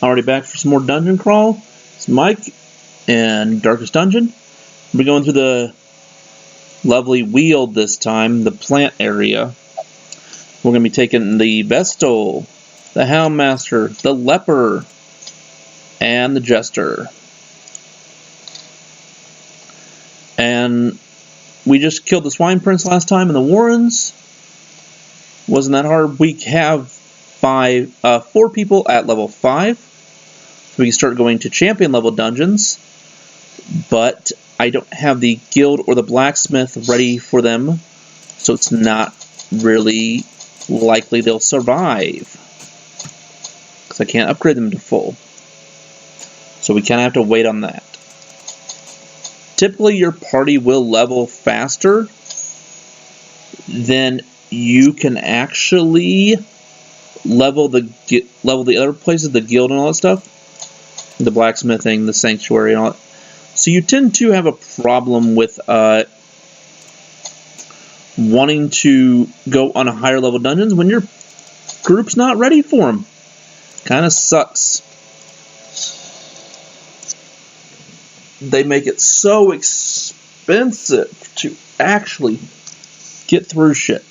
Already back for some more dungeon crawl. It's Mike and Darkest Dungeon. We're going through the lovely Weald this time, the plant area. We're going to be taking the Vestal, the Houndmaster, the Leper, and the Jester. And we just killed the Swine Prince last time in the Warrens. Wasn't that hard. We have 4 people at level 5. So we can start going to champion level dungeons. But I don't have the guild or the blacksmith ready for them. So it's not really likely they'll survive. Because I can't upgrade them to full. So we kind of have to wait on that. Typically your party will level faster than you can actually level the other places, the guild and all that stuff, the blacksmithing, the sanctuary, and all that. So you tend to have a problem with wanting to go on a higher level dungeons when your group's not ready for them. Kind of sucks. They make it so expensive to actually get through shit.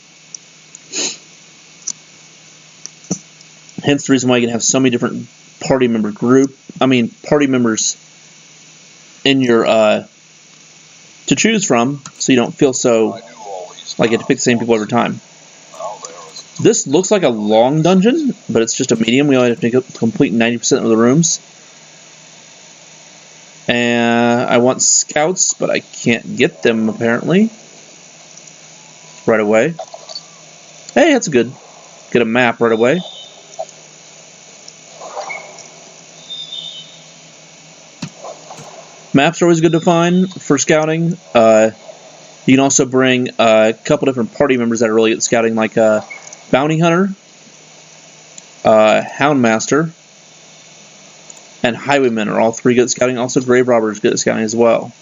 Hence the reason why you can have so many different party members in your to choose from, so you don't feel so like you have to pick the same people every time. This looks like a long dungeon, but it's just a medium. We only have to complete 90% of the rooms. And I want scouts, but I can't get them apparently right away. Hey, that's good. Get a map right away. Maps are always good to find for scouting. You can also bring a couple different party members that are really good at scouting, like Bounty Hunter, Houndmaster, and Highwaymen are all 3 good at scouting. Also, Grave Robber is good at scouting as well.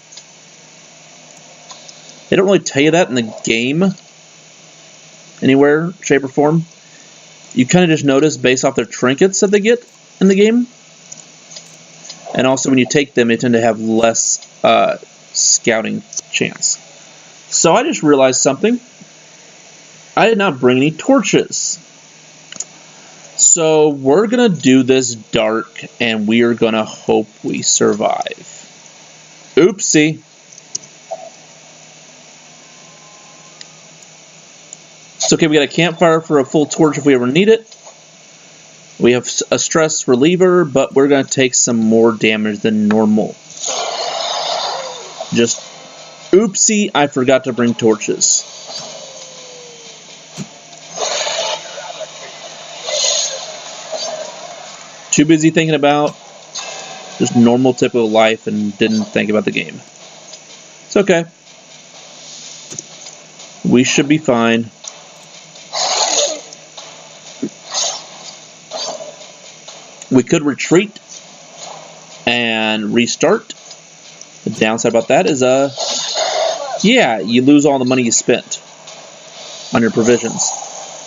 They don't really tell you that in the game anywhere, shape, or form. You kind of just notice based off their trinkets that they get in the game. And also, when you take them, they tend to have less scouting chance. So I just realized something. I did not bring any torches. So we're going to do this dark, and we are going to hope we survive. Oopsie. It's okay, we got a campfire for a full torch if we ever need it. We have a stress reliever, but we're going to take some more damage than normal. Just, oopsie, I forgot to bring torches. Too busy thinking about just normal typical life and didn't think about the game. It's okay. We should be fine. We could retreat and restart. The downside about that is, yeah, you lose all the money you spent on your provisions.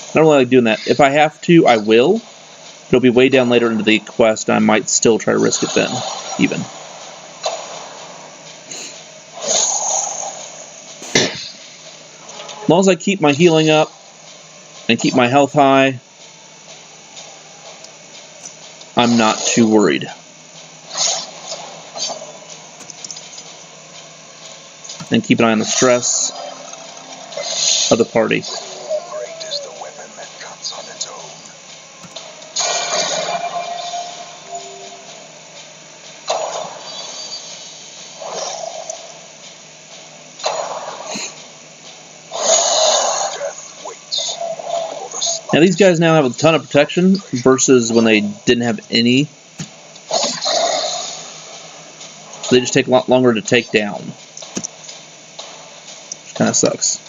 I don't really like doing that. If I have to, I will. It'll be way down later into the quest, and I might still try to risk it then, even. As long as I keep my healing up and keep my health high, I'm not too worried. And keep an eye on the stress of the party. Great is the weapon that cuts on its own. Death waits for the Now these guys now have a ton of protection versus when they didn't have any. So they just take a lot longer to take down. Which kind of sucks.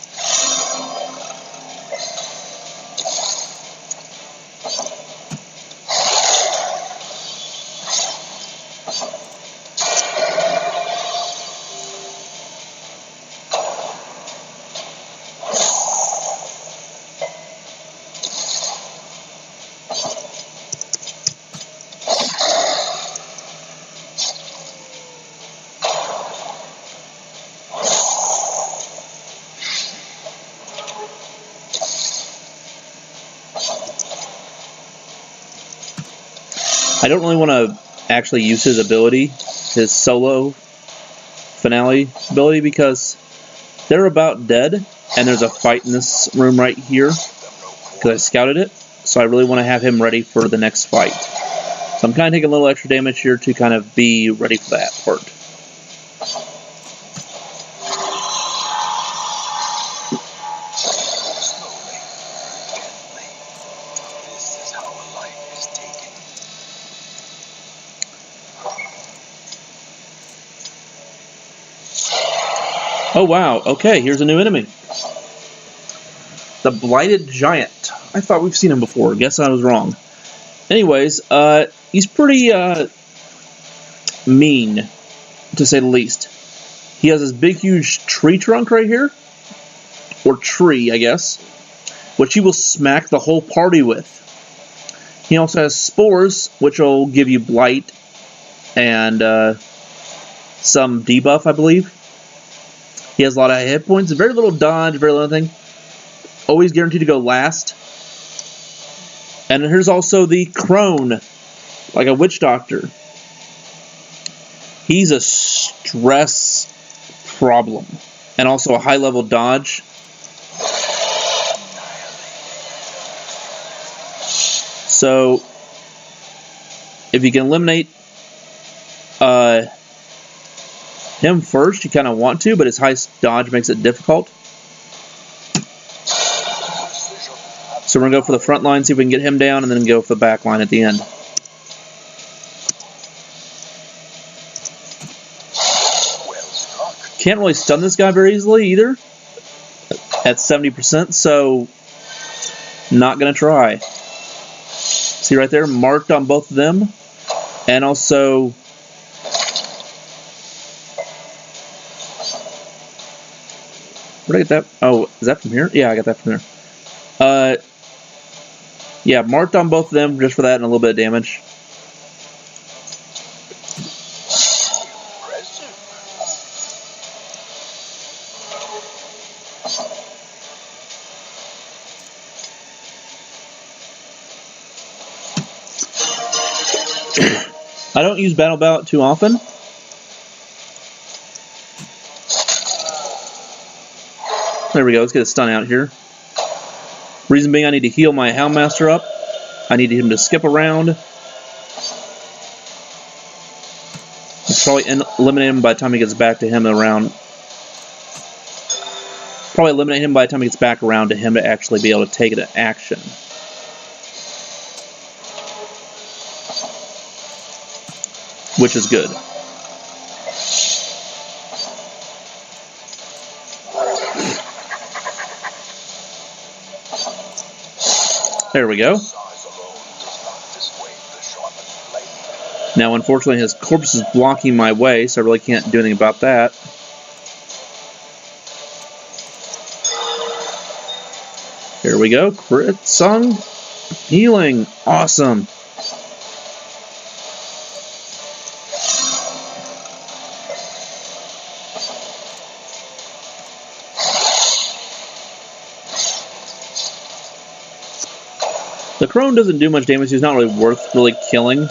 I don't really want to actually use his ability, his solo finale ability, because they're about dead, and there's a fight in this room right here, because I scouted it, so I really want to have him ready for the next fight. So I'm kind of taking a little extra damage here to kind of be ready for that part. Oh wow, okay, here's a new enemy. The Blighted Giant. I thought we've seen him before. Guess I was wrong. Anyways, he's pretty mean, to say the least. He has this big, huge tree trunk right here. Or tree, I guess. Which he will smack the whole party with. He also has spores, which will give you blight and some debuff, I believe. He has a lot of hit points, very little dodge, very little thing. Always guaranteed to go last. And here's also the Crone, like a witch doctor. He's a stress problem. And also a high level dodge. So, if you can eliminate him first, you kind of want to, but his high dodge makes it difficult. So we're going to go for the front line, see if we can get him down, and then go for the back line at the end. Can't really stun this guy very easily either, at 70%, so not going to try. See right there, marked on both of them, and also where did I get that? Oh, is that from here? Yeah, I got that from there. Yeah, marked on both of them just for that and a little bit of damage. I don't use Battle Ballot too often. There we go, let's get a stun out here. Reason being, I need to heal my Houndmaster up. I need him to skip around. I'll probably eliminate him by the time he gets back to him around. Probably eliminate him by the time he gets back around to him to actually be able to take it to action. Which is good. There we go. Now, unfortunately, his corpse is blocking my way, so I really can't do anything about that. Here we go. Crit Sung. Healing. Awesome. The Crone doesn't do much damage. He's not really worth really killing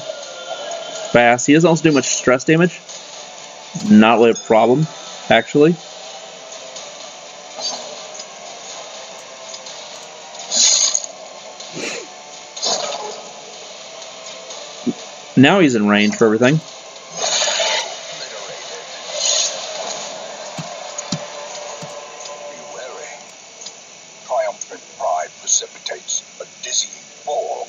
fast. He doesn't also do much stress damage. Not really a problem, actually. Now he's in range for everything. Be wary. Triumphant pride precipitates a dizzying fall.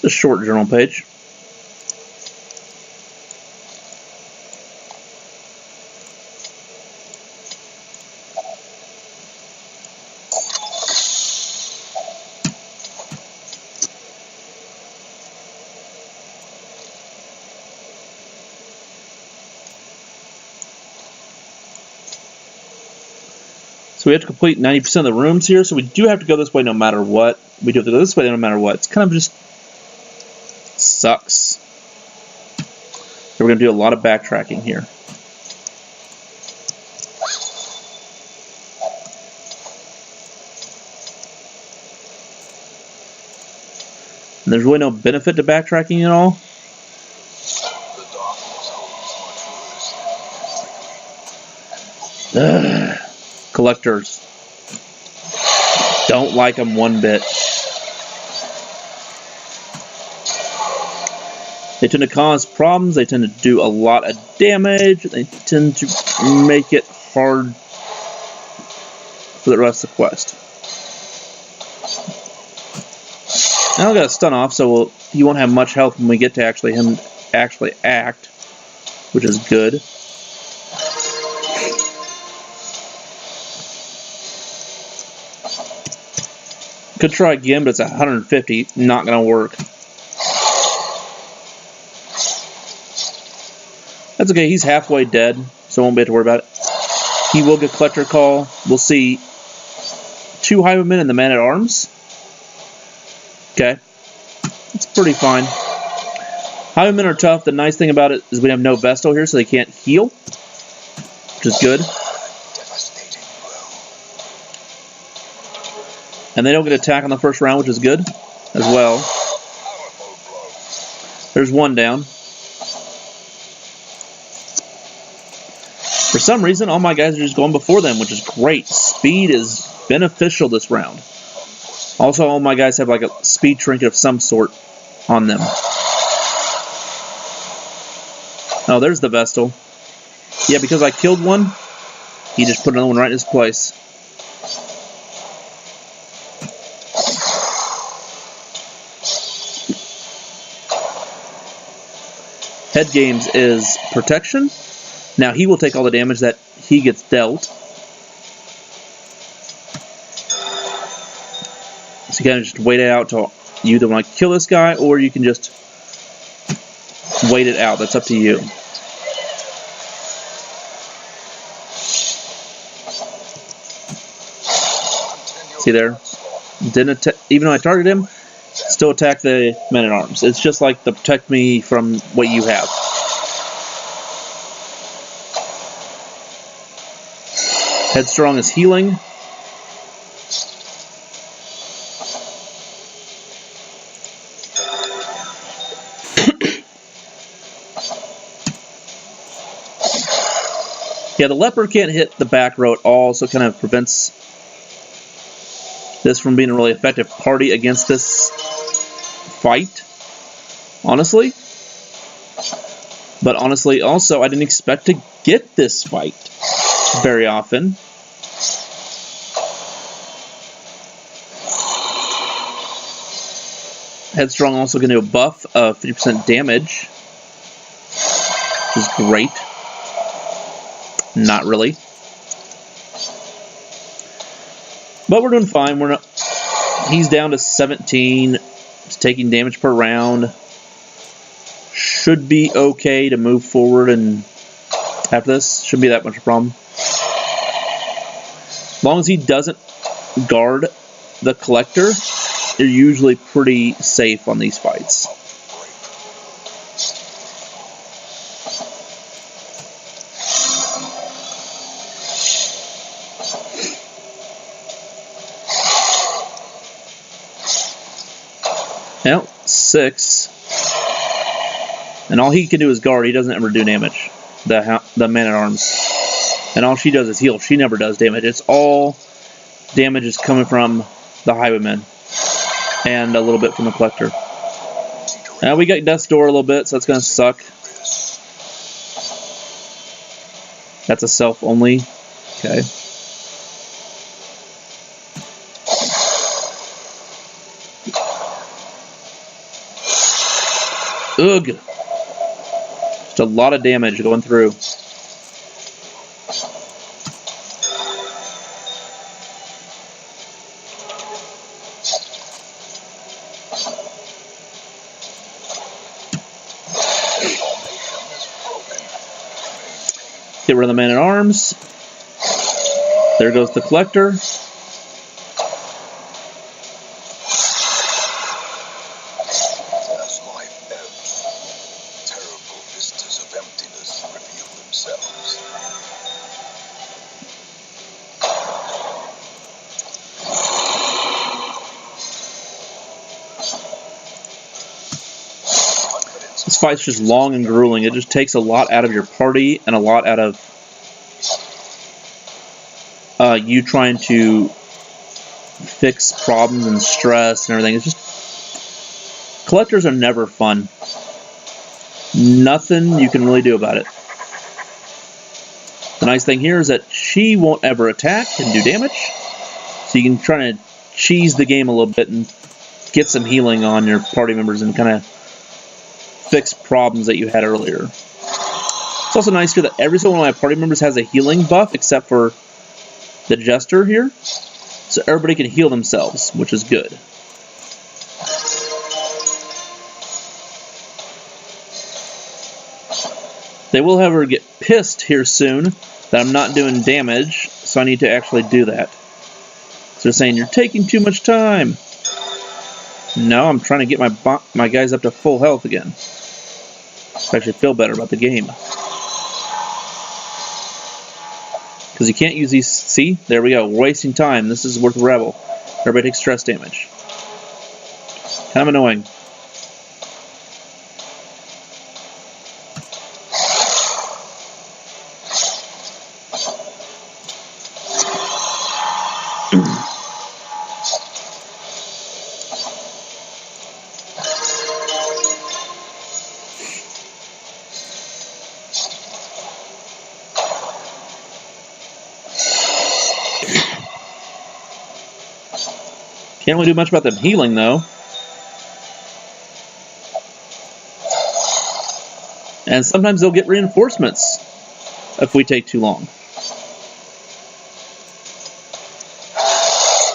The short journal page. So we have to complete 90% of the rooms here, so we do have to go this way no matter what. We do have to go this way no matter what. It's kind of just sucks. So we're going to do a lot of backtracking here. And there's really no benefit to backtracking at all. The darkness holds much worse than the Collectors. Don't like them one bit. They tend to cause problems. They tend to do a lot of damage. They tend to make it hard for the rest of the quest. Now I got a stun off, so he won't have much health when we get to him actually act, which is good. Could try again, but it's 150. Not gonna work. That's okay. He's halfway dead, so I won't be able to worry about it. He will get Collector Call. We'll see 2 Highwaymen and the Man-at-Arms. Okay. It's pretty fine. Highwaymen are tough. The nice thing about it is we have no Vestal here, so they can't heal, which is good. And they don't get attack on the first round, which is good as well. There's one down. For some reason, all my guys are just going before them, which is great. Speed is beneficial this round. Also, all my guys have like a speed trinket of some sort on them. Oh, there's the Vestal. Yeah, because I killed one, he just put another one right in his place. Head Games is protection. Now he will take all the damage that he gets dealt. So you kind of just wait it out till you either want to kill this guy or you can just wait it out. That's up to you. See there? Didn't even though I targeted him, still attack the Men-at-Arms. It's just like to protect me from what you have. Headstrong is healing. Yeah, the leper can't hit the back row at all, so it kind of prevents this from being a really effective party against this fight, honestly. But honestly, also, I didn't expect to get this fight very often. Headstrong also going to do a buff of 50% damage, which is great. Not really. But we're doing fine. We're not. He's down to 17. He's taking damage per round. Should be okay to move forward, and after this, shouldn't be that much of a problem. As long as he doesn't guard the Collector, you're usually pretty safe on these fights. Now, 6. And all he can do is guard. He doesn't ever do damage. The Man-at-Arms. And all she does is heal. She never does damage. It's all damage is coming from the Highwaymen. And a little bit from the Collector. Now we got Death's Door a little bit, so that's going to suck. That's a self only. Okay. Ugh. Just a lot of damage going through. Get rid of the Man-at-Arms. There goes the Collector. As life ebbs, terrible vistas of emptiness reveal themselves. fight's just long and grueling. It just takes a lot out of your party and a lot out of you trying to fix problems and stress and everything. It's just, collectors are never fun. Nothing you can really do about it. The nice thing here is that she won't ever attack and do damage, so you can try to cheese the game a little bit and get some healing on your party members and kind of fix problems that you had earlier. It's also nice here that every single one of my party members has a healing buff except for the Jester here, so everybody can heal themselves, which is good. They will, however, get pissed here soon that I'm not doing damage, so I need to actually do that. So they're saying, you're taking too much time. No, I'm trying to get my guys up to full health again. I should feel better about the game. Because you can't use these... See? There we go. We're wasting time. This is worth a rebel. Everybody takes stress damage. Kind of annoying. Can't really do much about them healing, though. And sometimes they'll get reinforcements if we take too long.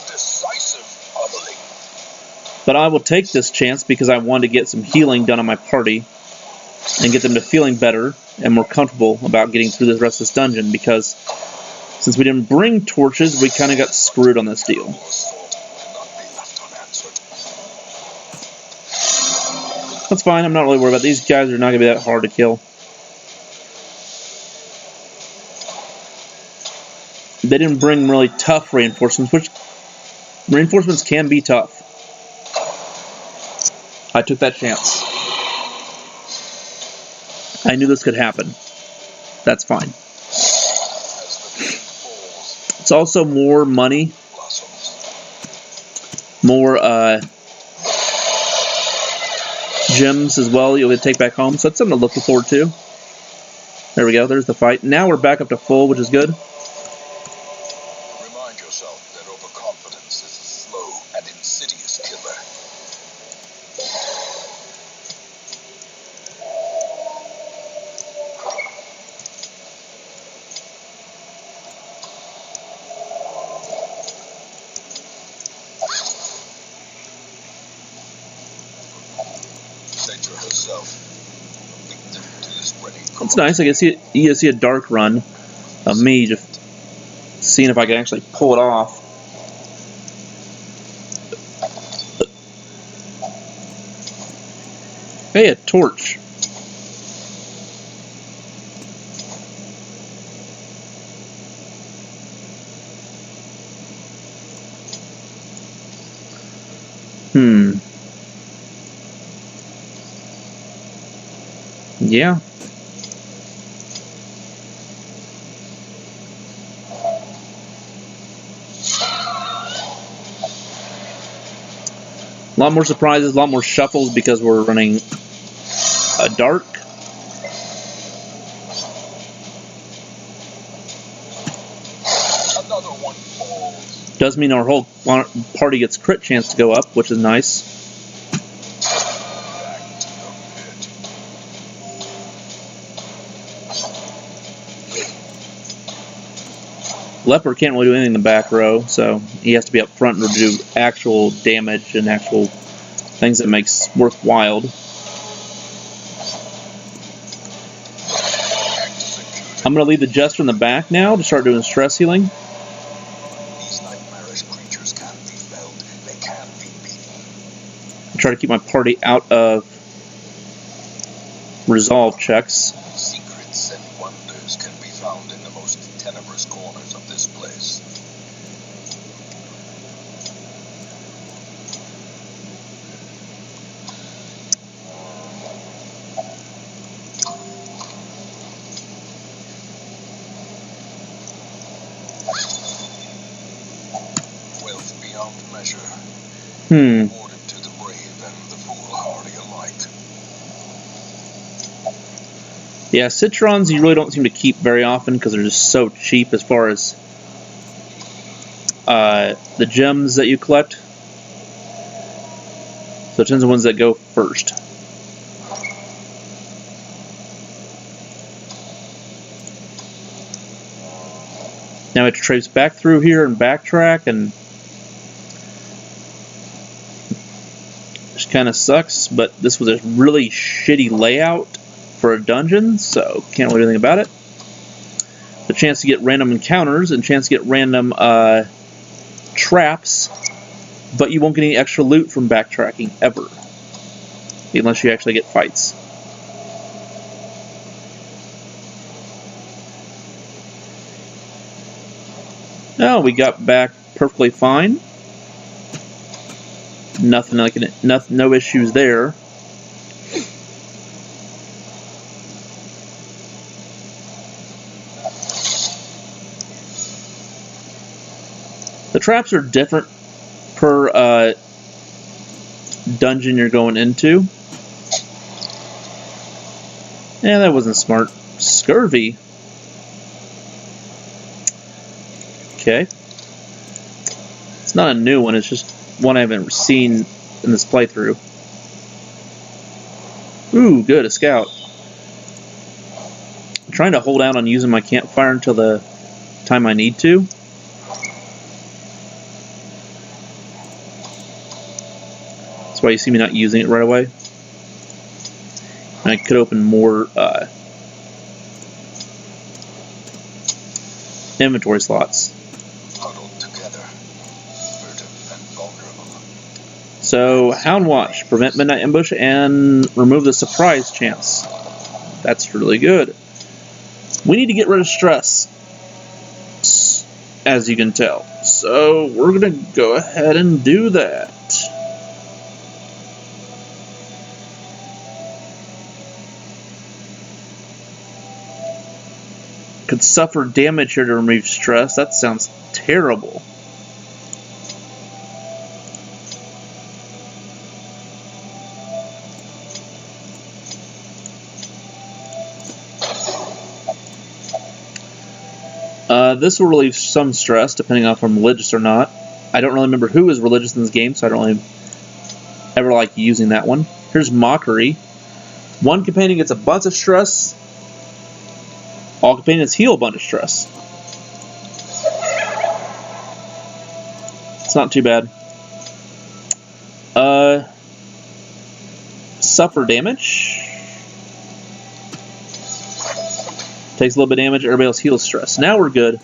Decisive bubbling. But I will take this chance because I want to get some healing done on my party and get them to feeling better and more comfortable about getting through the rest of this dungeon, because since we didn't bring torches, we kind of got screwed on this deal. That's fine, I'm not really worried about it. These guys are not going to be that hard to kill. They didn't bring really tough reinforcements, which reinforcements can be tough. I took that chance. I knew this could happen. That's fine. It's also more money. More, gems as well you'll get to take back home, so that's something to look forward to. There we go, there's the fight. Now we're back up to full, which is good. Remind yourself that overconfidence is a slow and insidious killer. It's nice. I can see you see a dark run of me just seeing if I can actually pull it off. Hey, a torch. Yeah. A lot more surprises, a lot more shuffles because we're running a dark. Another one falls. Does mean our whole party gets crit chance to go up, which is nice. Leopard can't really do anything in the back row, so he has to be up front to do actual damage and actual things that makes worthwhile. I'm going to leave the Jester in the back now to start doing stress healing. These nightmarish creatures can't be felled. They can't be beaten. Try to keep my party out of resolve checks. Secrets and wonders can be found in the most tenebrous corners of this place. beyond measure. Hmm. Awarded to the brave and the foolhardy alike. Yeah, Citrons you really don't seem to keep very often because they're just so cheap as far as the gems that you collect. So it tends to the ones that go first. Now we have to trace back through here and backtrack, and which kind of sucks, but this was a really shitty layout for a dungeon, so can't really do anything about it. The chance to get random encounters and chance to get random traps, but you won't get any extra loot from backtracking ever, unless you actually get fights. Oh, we got back perfectly fine. Nothing like it. No issues there. The traps are different per dungeon you're going into. Yeah, that wasn't smart. Scurvy. Okay. It's not a new one, it's just one I haven't seen in this playthrough. Ooh, good, a scout. I'm trying to hold out on using my campfire until the time I need to. That's why you see me not using it right away. And I could open more inventory slots. Huddled together, furtive and vulnerable. So, Hound Watch, prevent midnight ambush and remove the surprise chance. That's really good. We need to get rid of stress, as you can tell. So, we're going to go ahead and do that. Could suffer damage here to remove stress. That sounds terrible. This will relieve some stress, depending on if I'm religious or not. I don't really remember who is religious in this game, so I don't really ever like using that one. Here's Mockery. One companion gets a bunch of stress. All companions heal a bunch of stress. It's not too bad. Suffer damage. Takes a little bit of damage, everybody else heals stress. Now we're good.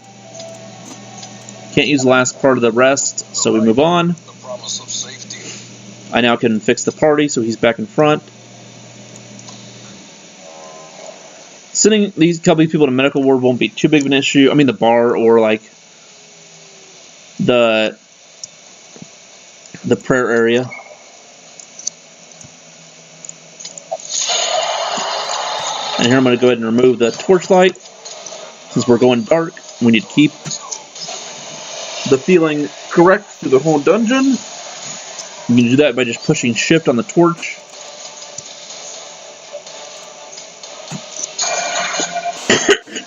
Can't use the last part of the rest, so we move on. The promise of safety. I now can fix the party, so he's back in front. Sending these couple of people to medical ward won't be too big of an issue. I mean, the bar or like the prayer area. And here I'm going to go ahead and remove the torchlight. Since we're going dark, we need to keep the feeling correct through the whole dungeon. You can do that by just pushing shift on the torch.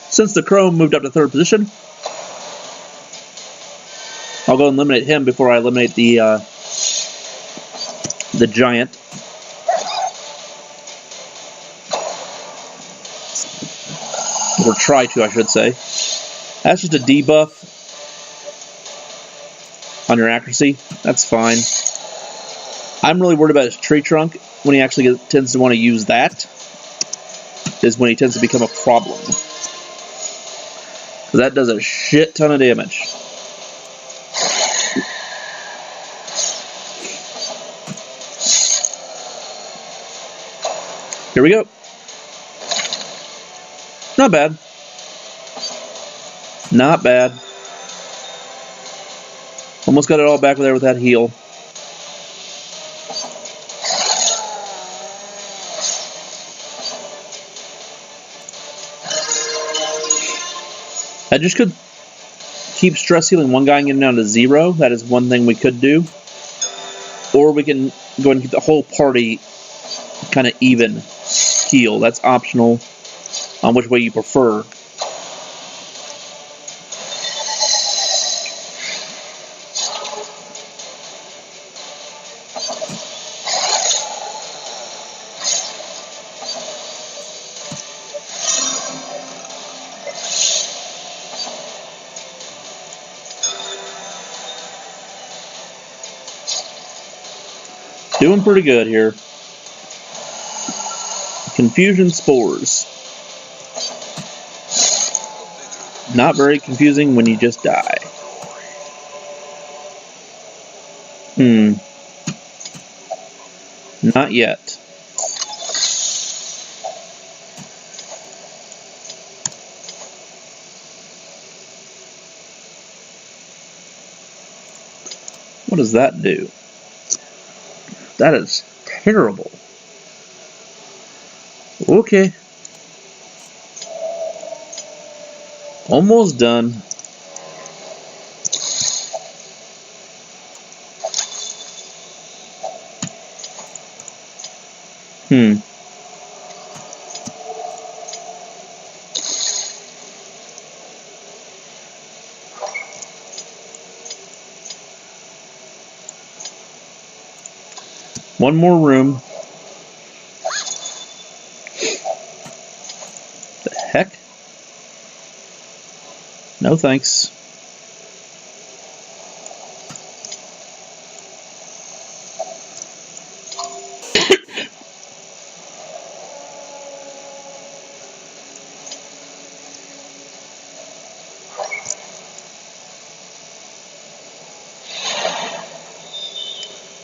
Since the crow moved up to third position, I'll go and eliminate him before I eliminate the giant. Or try to, I should say. That's just a debuff on your accuracy. That's fine. I'm really worried about his tree trunk. When he actually tends to want to use that, is when he tends to become a problem. Because that does a shit ton of damage. Here we go. Not bad. Not bad. Almost got it all back there with that heal. I just could keep stress healing one guy and get him down to 0. That is one thing we could do. Or we can go ahead and keep the whole party kind of even heal. That's optional on which way you prefer. Doing pretty good here. Confusion spores. Not very confusing when you just die. Not yet. What does that do? That is terrible. Okay. Almost done. One more room. The heck? No thanks.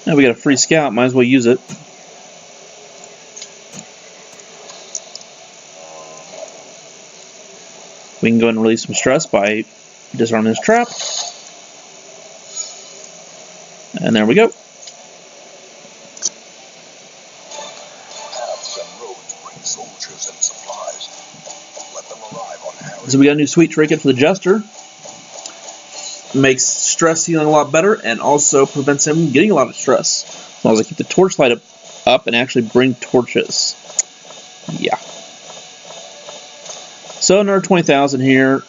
Now we got a free scout, might as well use it. We can go ahead and release some stress by disarming this trap. And there we go. Paths and roads bring soldiers and supplies. Let them arrive on Harry. So we got a new sweet trinket for the Jester. Makes stress healing a lot better and also prevents him getting a lot of stress. As long as I keep the torchlight up and actually bring torches. Yeah. So another 20,000 here.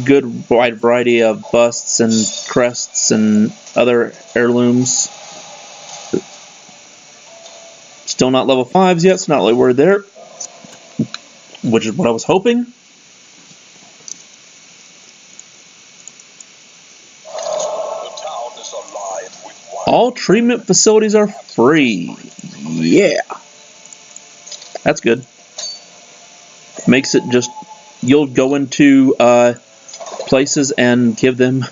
Good wide variety of busts and crests and other heirlooms. Still not level 5s yet, so not really worried there. Which is what I was hoping. All treatment facilities are free. Yeah. That's good. Makes it just, you'll go into places and give them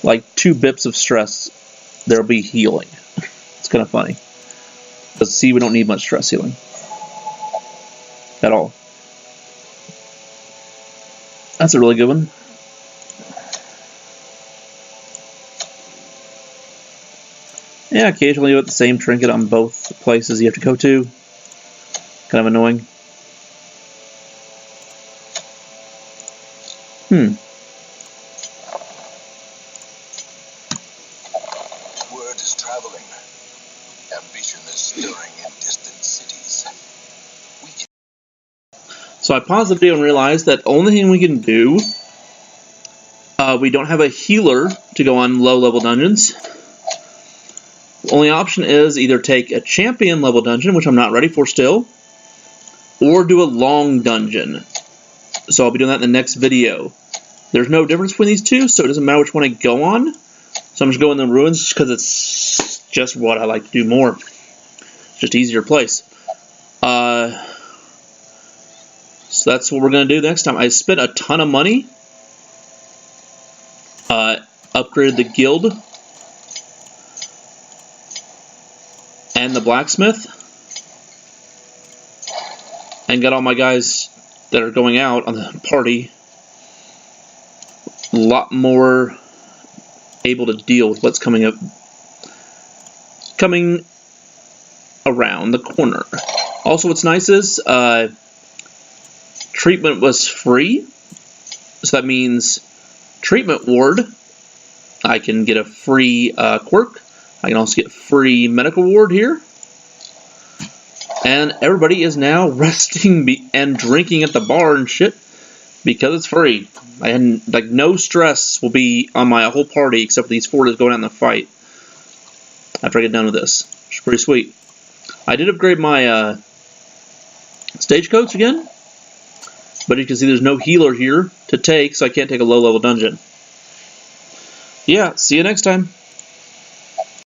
like 2 bips of stress. There'll be healing. It's kind of funny. But see, we don't need much stress healing. At all. That's a really good one. Yeah, occasionally you get the same trinket on both places you have to go to. Kind of annoying. Word is traveling. Ambition is stirring in distant cities. So I paused the video and realized that the only thing we can do, we don't have a healer to go on low-level dungeons. The only option is either take a champion level dungeon, which I'm not ready for still, or do a long dungeon. So I'll be doing that in the next video. There's no difference between these two, so it doesn't matter which one I go on. So I'm just going in the ruins just because it's just what I like to do more. It's just easier place. So that's what we're going to do next time. I spent a ton of money. Upgraded the guild. And the blacksmith. And got all my guys that are going out on the party a lot more able to deal with what's coming around the corner. Also, what's nice is treatment was free, so that means treatment ward, I can get a free quirk. I can also get free medical ward here. And everybody is now resting and drinking at the bar and shit because it's free. And like no stress will be on my whole party except for these 4 that's going out in the fight after I get done with this. It's pretty sweet. I did upgrade my stagecoach again, but you can see there's no healer here to take, so I can't take a low-level dungeon. Yeah, see you next time.